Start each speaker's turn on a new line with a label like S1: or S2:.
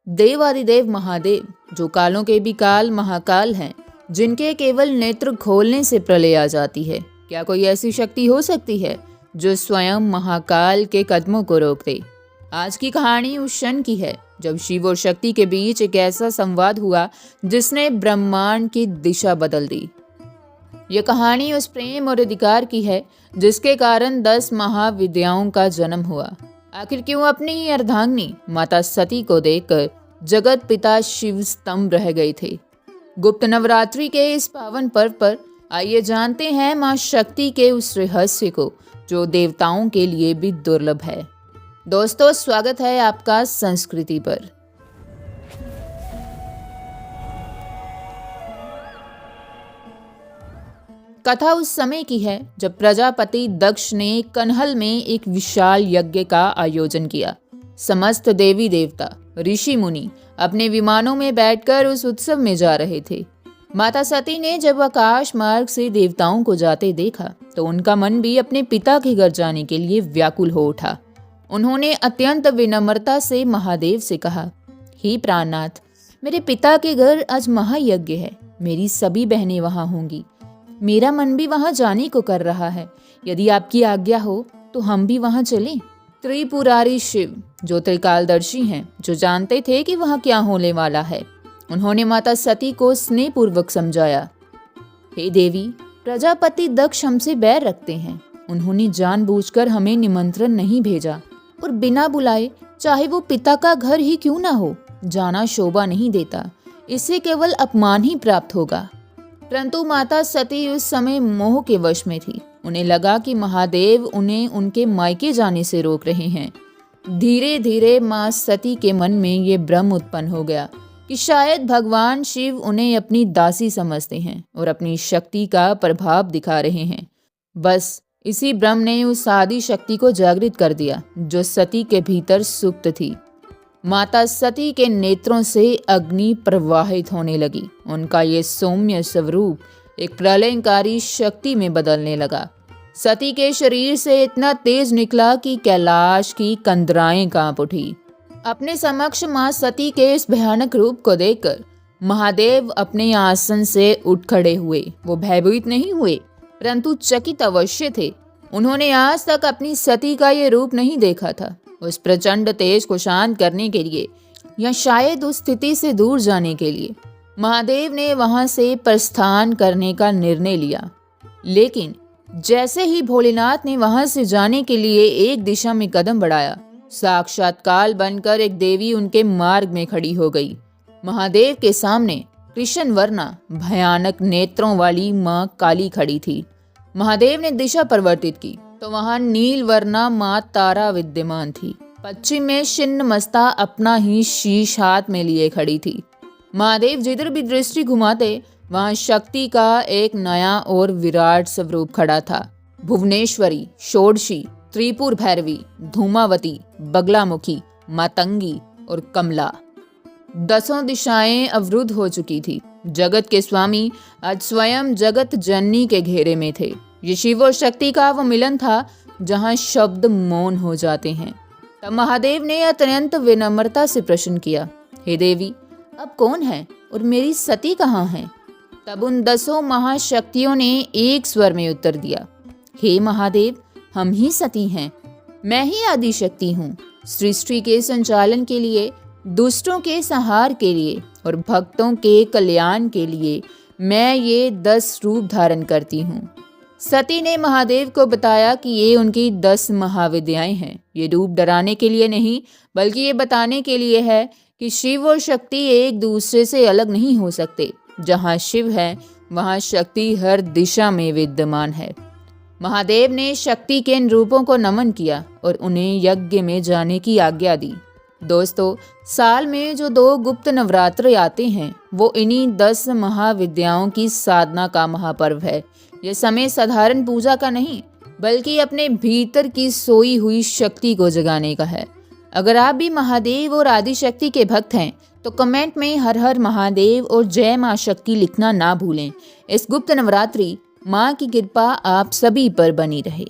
S1: देवादिदेव महादेव, जो कालों के भी काल महाकाल हैं, जिनके केवल नेत्र खोलने से प्रलय आ जाती है। क्या कोई ऐसी शक्ति हो सकती है जो स्वयं महाकाल के कदमों को रोक दे? आज की कहानी उस क्षण की है जब शिव और शक्ति के बीच एक ऐसा संवाद हुआ जिसने ब्रह्मांड की दिशा बदल दी। यह कहानी उस प्रेम और अधिकार की है जिसके कारण 10 महाविद्याओं का जन्म हुआ। आखिर क्यों अपनी ही अर्धांगिनी माता सती को देखकर जगत पिता शिव स्तंभ रह गए थे? गुप्त नवरात्रि के इस पावन पर्व पर आइए जानते हैं मां शक्ति के उस रहस्य को जो देवताओं के लिए भी दुर्लभ है। दोस्तों, स्वागत है आपका संस्कृति पर। कथा उस समय की है जब प्रजापति दक्ष ने कन्हल में एक विशाल यज्ञ का आयोजन किया। समस्त देवी देवता, ऋषि मुनि अपने विमानों में बैठकर उस उत्सव में जा रहे थे। माता सती ने जब आकाश मार्ग से देवताओं को जाते देखा तो उनका मन भी अपने पिता के घर जाने के लिए व्याकुल हो उठा। उन्होंने अत्यंत विनम्रता से महादेव से कहा, हे प्राणनाथ, मेरे पिता के घर आज महायज्ञ है। मेरी सभी बहनें वहां होंगी। मेरा मन भी वहां जाने को कर रहा है। यदि आपकी आज्ञा हो तो हम भी वहां चलें। त्रिपुरारी शिव, जो त्रिकालदर्शी हैं, जो जानते थे कि वहां क्या होने वाला है, उन्होंने माता सती को स्नेहपूर्वक समझाया, हे देवी, प्रजापति दक्ष हमसे बैर रखते हैं। उन्होंने जानबूझकर हमें निमंत्रण नहीं भेजा और बिना बुलाए, चाहे वो पिता का घर ही क्यों ना हो, जाना शोभा नहीं देता। इससे केवल अपमान ही प्राप्त होगा। परंतु माता सती उस समय मोह के वश में थी। उन्हें लगा कि महादेव उन्हें उनके मायके जाने से रोक रहे हैं। धीरे धीरे मां सती के मन में ये भ्रम उत्पन्न हो गया कि शायद भगवान शिव उन्हें अपनी दासी समझते हैं और अपनी शक्ति का प्रभाव दिखा रहे हैं। बस इसी भ्रम ने उस आदि शक्ति को जागृत कर दिया जो सती के भीतर सुप्त थी। माता सती के नेत्रों से अग्नि प्रवाहित होने लगी। उनका ये सौम्य स्वरूप एक प्रलयंकारी शक्ति में बदलने लगा। सती के शरीर से इतना तेज निकला कि कैलाश की कंदराएं कांप उठी। अपने समक्ष मां सती के इस भयानक रूप को देखकर महादेव अपने आसन से उठ खड़े हुए। वो भयभीत नहीं हुए, परंतु चकित अवश्य थे। उन्होंने आज तक अपनी सती का ये रूप नहीं देखा था। उस प्रचंड तेज को शांत करने के लिए या शायद उस स्थिति से दूर जाने के लिए महादेव ने वहां से प्रस्थान करने का निर्णय लिया। लेकिन जैसे ही भोलेनाथ ने वहां से जाने के लिए एक दिशा में कदम बढ़ाया, साक्षात काल बनकर एक देवी उनके मार्ग में खड़ी हो गई। महादेव के सामने कृष्ण वर्णा भयानक नेत्रों वाली मां काली खड़ी थी। महादेव ने दिशा परिवर्तित की तो वहां नील वर्णा मां तारा विद्यमान थी। पश्चिम में छिन्न मस्ता अपना ही शीश हाथ में लिए खड़ी थी। महादेव जिधर भी दृष्टि घुमाते वहां शक्ति का एक नया और विराट स्वरूप खड़ा था। भुवनेश्वरी, षोडशी, त्रिपुर भैरवी, धूमावती, बगलामुखी, मातंगी और कमला, 10 दिशाएं अवरुद्ध हो चुकी थी। जगत के स्वामी आज स्वयं जगत जननी के घेरे में थे। ये शिव और शक्ति का वो मिलन था जहां शब्द मौन हो जाते हैं। तब महादेव ने अत्यंत विनम्रता से प्रश्न किया, हे देवी, अब कौन है और मेरी सती कहाँ है? तब उन 10 महाशक्तियों ने एक स्वर में उत्तर दिया, हे महादेव, हम ही सती हैं। मैं ही आदि शक्ति हूँ। सृष्टि के संचालन के लिए, दुष्टों के संहार के लिए और भक्तों के कल्याण के लिए मैं ये 10 रूप धारण करती हूँ। सती ने महादेव को बताया कि ये उनकी 10 महाविद्याएं हैं। ये रूप डराने के लिए नहीं, बल्कि ये बताने के लिए है कि शिव और शक्ति एक दूसरे से अलग नहीं हो सकते। जहाँ शिव है वहाँ शक्ति हर दिशा में विद्यमान है। महादेव ने शक्ति के इन रूपों को नमन किया और उन्हें यज्ञ में जाने की आज्ञा दी। दोस्तों, साल में जो 2 गुप्त नवरात्र आते हैं वो इन्हीं 10 महाविद्याओं की साधना का महापर्व है। यह समय साधारण पूजा का नहीं, बल्कि अपने भीतर की सोई हुई शक्ति को जगाने का है। अगर आप भी महादेव और आदि शक्ति के भक्त हैं तो कमेंट में हर हर महादेव और जय मां शक्ति लिखना ना भूलें। इस गुप्त नवरात्रि मां की कृपा आप सभी पर बनी रहे।